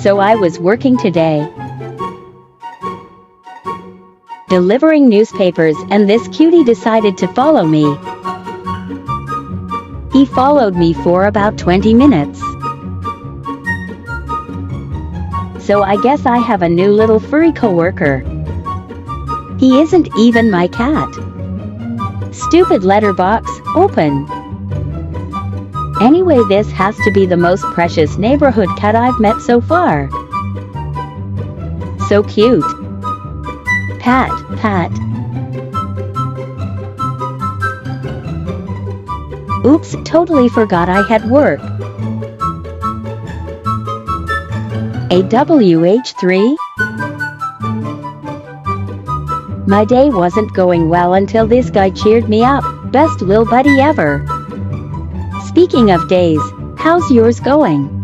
So I was working today, delivering newspapers, and this cutie decided to follow me. He followed me for about 20 minutes. So I guess I have a new little furry coworker. He isn't even my cat. Stupid letterbox, open. Anyway, this has to be the most precious neighborhood cat I've met so far. So cute. Pat, pat. Oops, totally forgot I had work. AWH3? My day wasn't going well until this guy cheered me up. Best lil buddy ever. Speaking of days, how's yours going?